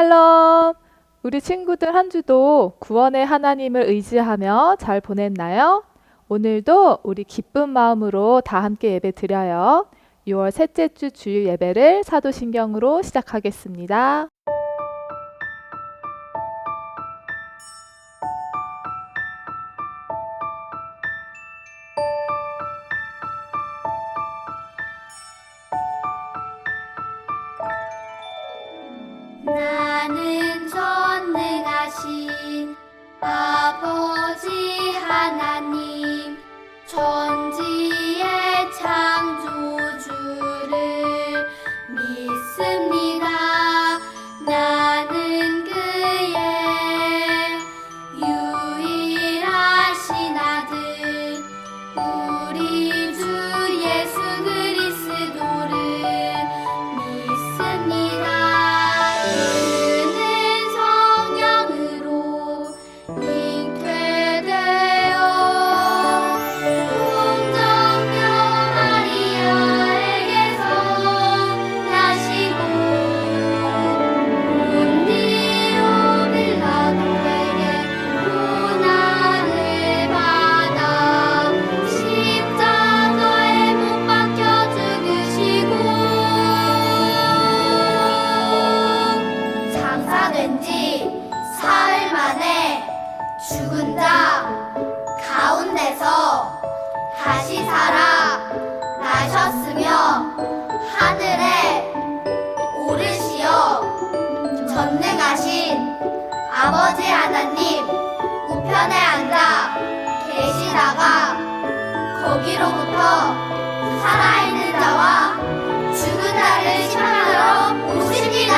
샬롬! 우리 친구들 한 주도 구원의 하나님을 의지하며 잘 보냈나요? 오늘도 우리 기쁜 마음으로 다 함께 예배 드려요. 6월 셋째 주 주일 예배를 사도신경으로 시작하겠습니다. 나는 전능하신 아버지 하나님 천지의 창조주를 믿습니다. 나는 그의 유일하신 아들 우리 주 예수 그리스도를 믿습니다. 사흘 만에 죽은 자 가운데서 다시 살아 나셨으며 하늘에 오르시어 전능하신 아버지 하나님 우편에 앉아 계시다가 거기로부터 살아있는 자와 죽은 자를 심판하러 오십니다.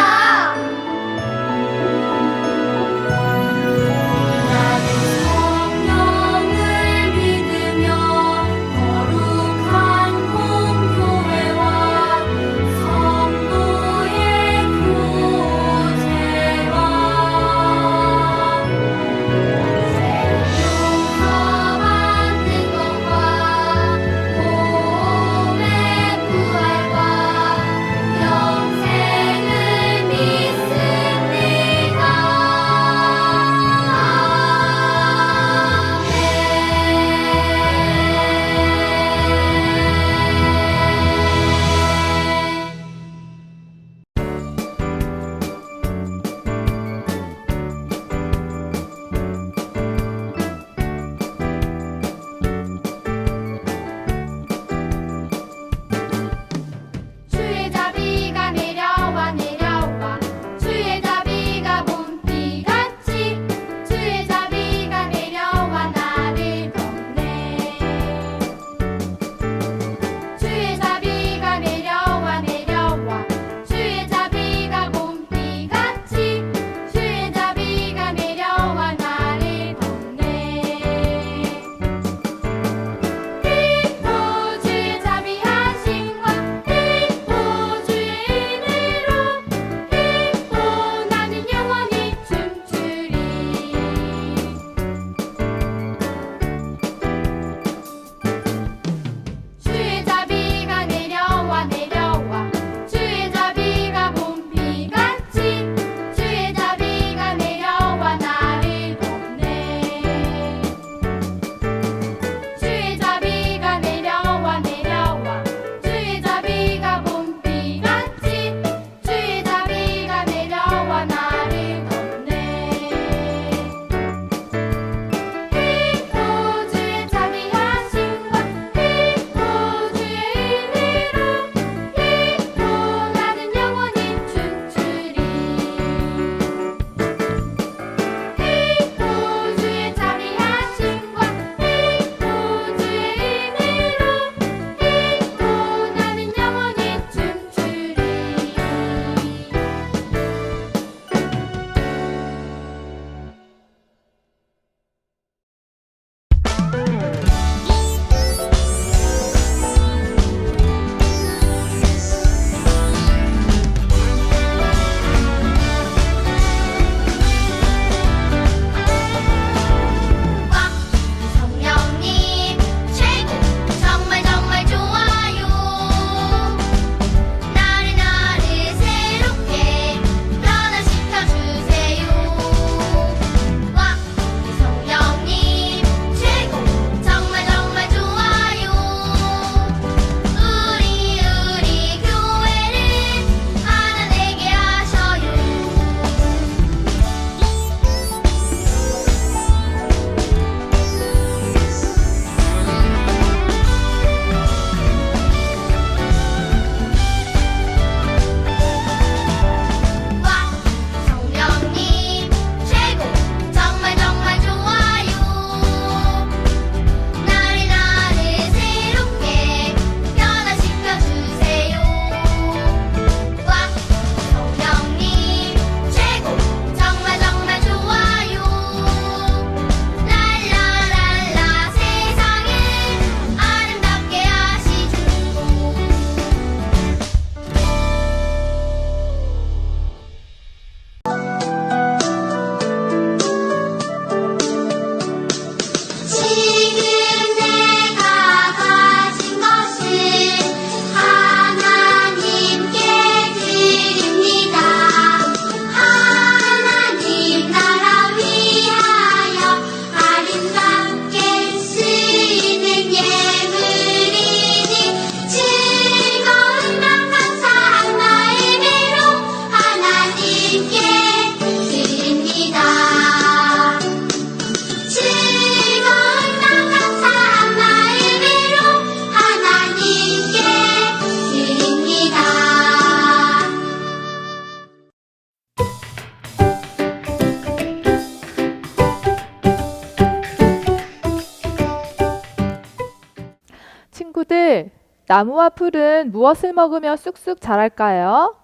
나무와 풀은 무엇을 먹으며 쑥쑥 자랄까요?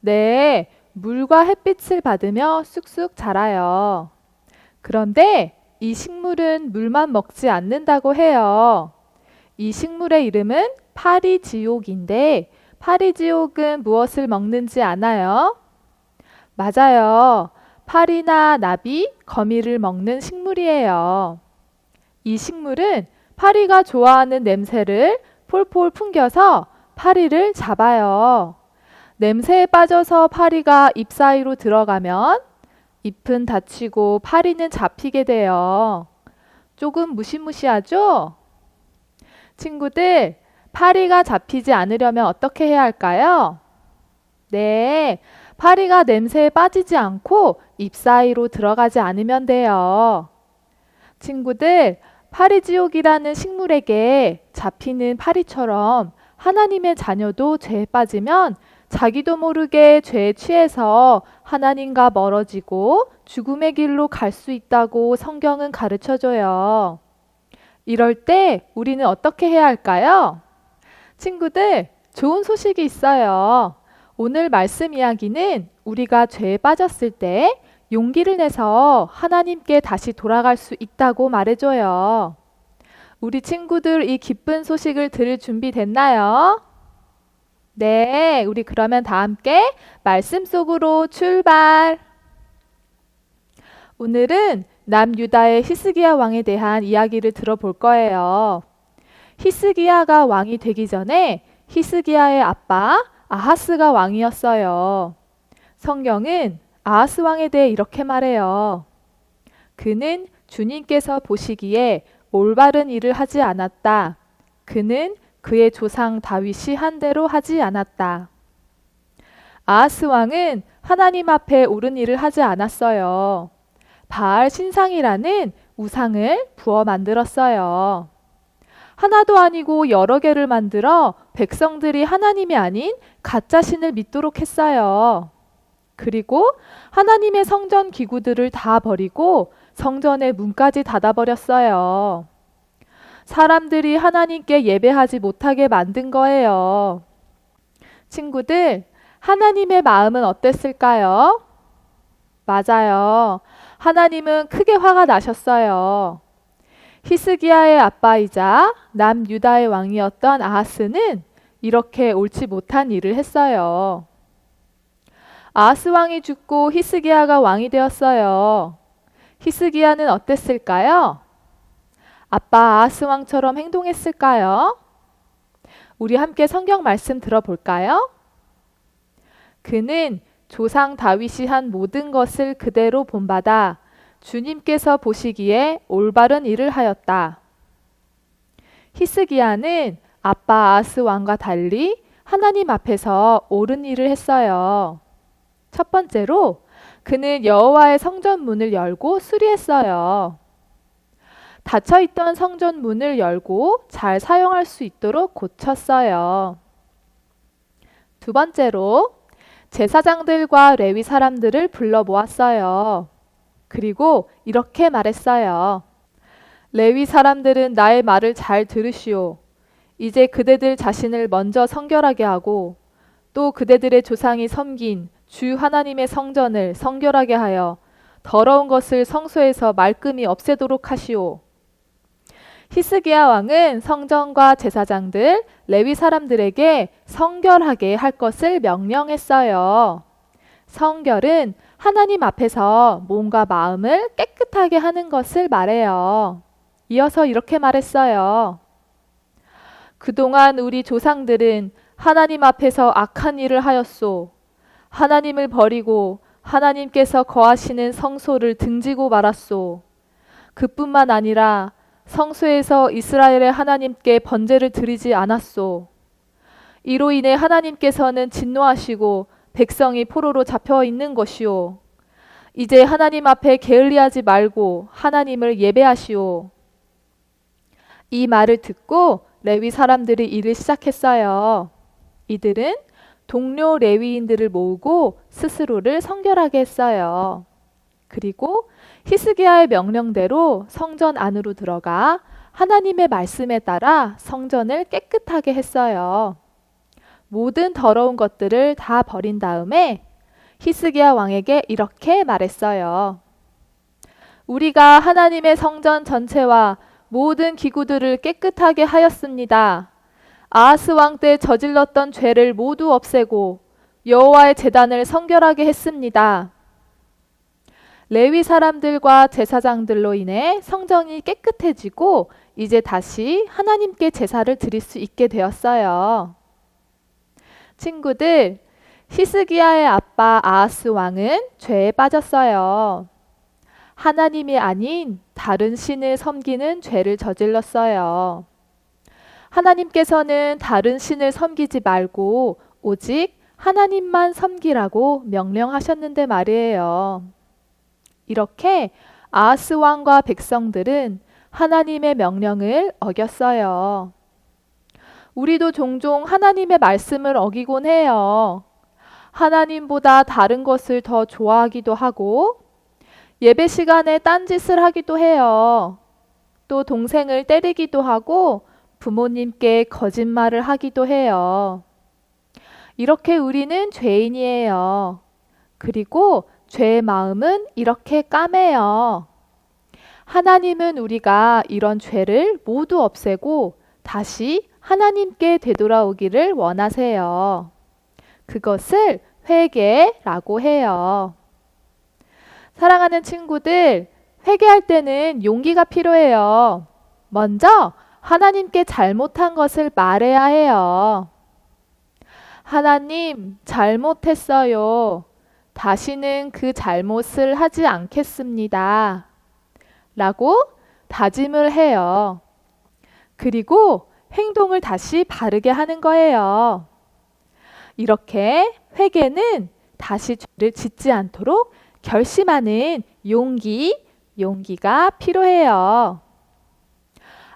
네, 물과 햇빛을 받으며 쑥쑥 자라요. 그런데 이 식물은 물만 먹지 않는다고 해요. 이 식물의 이름은 파리지옥인데 파리지옥은 무엇을 먹는지 아나요? 맞아요. 파리나 나비, 거미를 먹는 식물이에요. 이 식물은 파리가 좋아하는 냄새를 폴폴 풍겨서 파리를 잡아요. 냄새에 빠져서 파리가 잎 사이로 들어가면 잎은 다치고 파리는 잡히게 돼요. 조금 무시무시하죠? 친구들, 파리가 잡히지 않으려면 어떻게 해야 할까요? 네, 파리가 냄새에 빠지지 않고 잎 사이로 들어가지 않으면 돼요. 친구들, 파리지옥이라는 식물에게 잡히는 파리처럼 하나님의 자녀도 죄에 빠지면 자기도 모르게 죄에 취해서 하나님과 멀어지고 죽음의 길로 갈 수 있다고 성경은 가르쳐줘요. 이럴 때 우리는 어떻게 해야 할까요? 친구들, 좋은 소식이 있어요. 오늘 말씀 이야기는 우리가 죄에 빠졌을 때 용기를 내서 하나님께 다시 돌아갈 수 있다고 말해줘요. 우리 친구들 이 기쁜 소식을 들을 준비 됐나요? 네, 우리 그러면 다 함께 말씀 속으로 출발! 오늘은 남유다의 히스기야 왕에 대한 이야기를 들어볼 거예요. 히스기야가 왕이 되기 전에 히스기야의 아빠 아하스가 왕이었어요. 성경은 아하스 왕에 대해 이렇게 말해요. 그는 주님께서 보시기에 올바른 일을 하지 않았다. 그는 그의 조상 다윗이 한 대로 하지 않았다. 아하스 왕은 하나님 앞에 옳은 일을 하지 않았어요. 바알 신상이라는 우상을 부어 만들었어요. 하나도 아니고 여러 개를 만들어 백성들이 하나님이 아닌 가짜 신을 믿도록 했어요. 그리고 하나님의 성전 기구들을 다 버리고 성전의 문까지 닫아버렸어요. 사람들이 하나님께 예배하지 못하게 만든 거예요. 친구들, 하나님의 마음은 어땠을까요? 맞아요. 하나님은 크게 화가 나셨어요. 히스기야의 아빠이자 남유다의 왕이었던 아하스는 이렇게 옳지 못한 일을 했어요. 아하스 왕이 죽고 히스기야가 왕이 되었어요. 히스기야는 어땠을까요? 아빠 아하스 왕처럼 행동했을까요? 우리 함께 성경 말씀 들어볼까요? 그는 조상 다윗이 한 모든 것을 그대로 본받아 주님께서 보시기에 올바른 일을 하였다. 히스기야는 아빠 아하스 왕과 달리 하나님 앞에서 옳은 일을 했어요. 첫 번째로 그는 여호와의 성전 문을 열고 수리했어요. 닫혀있던 성전 문을 열고 잘 사용할 수 있도록 고쳤어요. 두 번째로 제사장들과 레위 사람들을 불러 모았어요. 그리고 이렇게 말했어요. 레위 사람들은 나의 말을 잘 들으시오. 이제 그대들 자신을 먼저 성결하게 하고 또 그대들의 조상이 섬긴 주 하나님의 성전을 성결하게 하여 더러운 것을 성소에서 말끔히 없애도록 하시오. 히스기야 왕은 성전과 제사장들, 레위 사람들에게 성결하게 할 것을 명령했어요. 성결은 하나님 앞에서 몸과 마음을 깨끗하게 하는 것을 말해요. 이어서 이렇게 말했어요. 그동안 우리 조상들은 하나님 앞에서 악한 일을 하였소. 하나님을 버리고 하나님께서 거하시는 성소를 등지고 말았소. 그뿐만 아니라 성소에서 이스라엘의 하나님께 번제를 드리지 않았소. 이로 인해 하나님께서는 진노하시고 백성이 포로로 잡혀 있는 것이오. 이제 하나님 앞에 게을리하지 말고 하나님을 예배하시오. 이 말을 듣고 레위 사람들이 일을 시작했어요. 이들은 동료 레위인들을 모으고 스스로를 성결하게 했어요. 그리고 히스기야의 명령대로 성전 안으로 들어가 하나님의 말씀에 따라 성전을 깨끗하게 했어요. 모든 더러운 것들을 다 버린 다음에 히스기야 왕에게 이렇게 말했어요. 우리가 하나님의 성전 전체와 모든 기구들을 깨끗하게 하였습니다. 아하스 왕 때 저질렀던 죄를 모두 없애고 여호와의 제단을 성결하게 했습니다. 레위 사람들과 제사장들로 인해 성전이 깨끗해지고 이제 다시 하나님께 제사를 드릴 수 있게 되었어요. 친구들, 히스기야의 아빠 아하스 왕은 죄에 빠졌어요. 하나님이 아닌 다른 신을 섬기는 죄를 저질렀어요. 하나님께서는 다른 신을 섬기지 말고 오직 하나님만 섬기라고 명령하셨는데 말이에요. 이렇게 아하스 왕과 백성들은 하나님의 명령을 어겼어요. 우리도 종종 하나님의 말씀을 어기곤 해요. 하나님보다 다른 것을 더 좋아하기도 하고 예배 시간에 딴짓을 하기도 해요. 또 동생을 때리기도 하고 부모님께 거짓말을 하기도 해요. 이렇게 우리는 죄인이에요. 그리고 죄의 마음은 이렇게 까매요. 하나님은 우리가 이런 죄를 모두 없애고 다시 하나님께 되돌아오기를 원하세요. 그것을 회개라고 해요. 사랑하는 친구들, 회개할 때는 용기가 필요해요. 먼저 하나님께 잘못한 것을 말해야 해요. 하나님, 잘못했어요. 다시는 그 잘못을 하지 않겠습니다. 라고 다짐을 해요. 그리고 행동을 다시 바르게 하는 거예요. 이렇게 회개는 다시 죄를 짓지 않도록 결심하는 용기가 필요해요.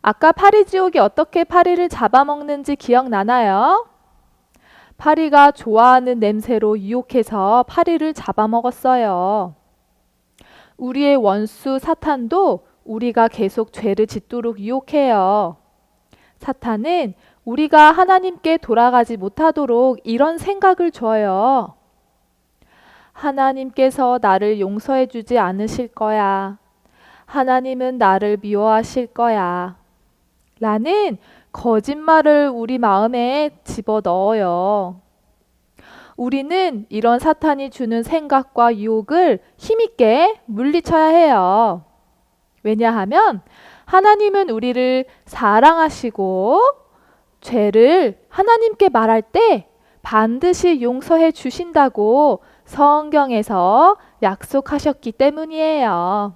아까 파리지옥이 어떻게 파리를 잡아먹는지 기억나나요? 파리가 좋아하는 냄새로 유혹해서 파리를 잡아먹었어요. 우리의 원수 사탄도 우리가 계속 죄를 짓도록 유혹해요. 사탄은 우리가 하나님께 돌아가지 못하도록 이런 생각을 줘요. 하나님께서 나를 용서해 주지 않으실 거야. 하나님은 나를 미워하실 거야. 라는 거짓말을 우리 마음에 집어넣어요. 우리는 이런 사탄이 주는 생각과 유혹을 힘있게 물리쳐야 해요. 왜냐하면 하나님은 우리를 사랑하시고 죄를 하나님께 말할 때 반드시 용서해 주신다고 성경에서 약속하셨기 때문이에요.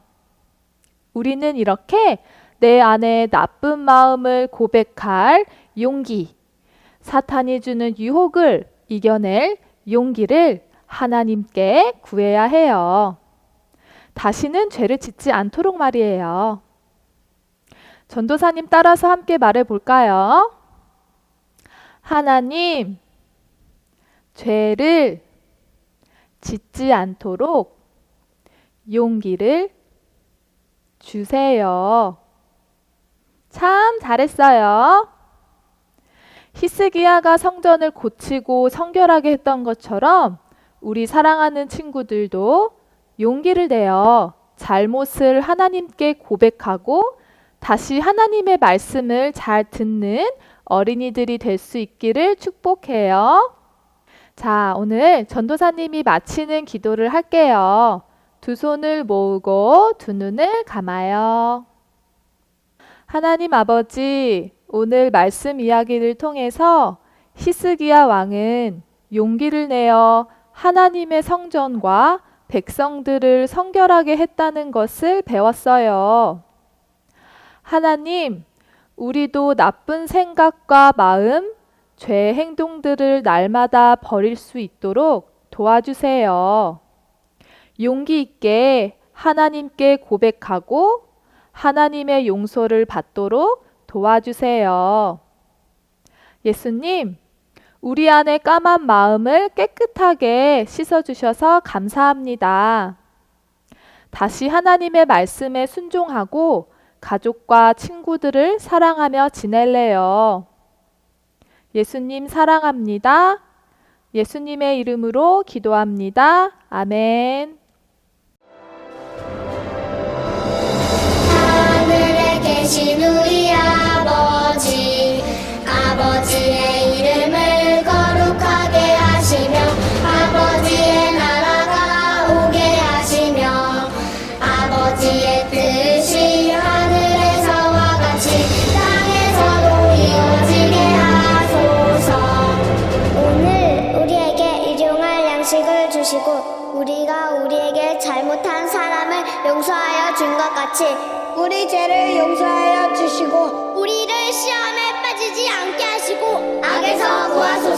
우리는 이렇게 내 안에 나쁜 마음을 고백할 용기, 사탄이 주는 유혹을 이겨낼 용기를 하나님께 구해야 해요. 다시는 죄를 짓지 않도록 말이에요. 전도사님 따라서 함께 말해 볼까요? 하나님, 죄를 짓지 않도록 용기를 주세요. 참 잘했어요. 히스기야가 성전을 고치고 성결하게 했던 것처럼 우리 사랑하는 친구들도 용기를 내어 잘못을 하나님께 고백하고 다시 하나님의 말씀을 잘 듣는 어린이들이 될 수 있기를 축복해요. 자, 오늘 전도사님이 마치는 기도를 할게요. 두 손을 모으고 두 눈을 감아요. 하나님 아버지, 오늘 말씀 이야기를 통해서 히스기야 왕은 용기를 내어 하나님의 성전과 백성들을 성결하게 했다는 것을 배웠어요. 하나님, 우리도 나쁜 생각과 마음, 죄의 행동들을 날마다 버릴 수 있도록 도와주세요. 용기 있게 하나님께 고백하고 하나님의 용서를 받도록 도와주세요. 예수님, 우리 안에 까만 마음을 깨끗하게 씻어주셔서 감사합니다. 다시 하나님의 말씀에 순종하고 가족과 친구들을 사랑하며 지낼래요. 예수님 사랑합니다. 예수님의 이름으로 기도합니다. 아멘. 하늘에 계신 우리 아버지, 아버지의 이름을 거룩하게 하시며 아버지의 나라가 오게 하시며 아버지의 뜻이 하늘에서와 같이 땅에서도 이루어지게 하소서. 오늘 우리에게 일용할 양식을 주시고 우리가 우리에게 잘못한 사람을 용서하여 준 것 같이 우리 죄를 용서하여 주시고 우리를 시험에 빠지지 않게 하시고 악에서 구하소서.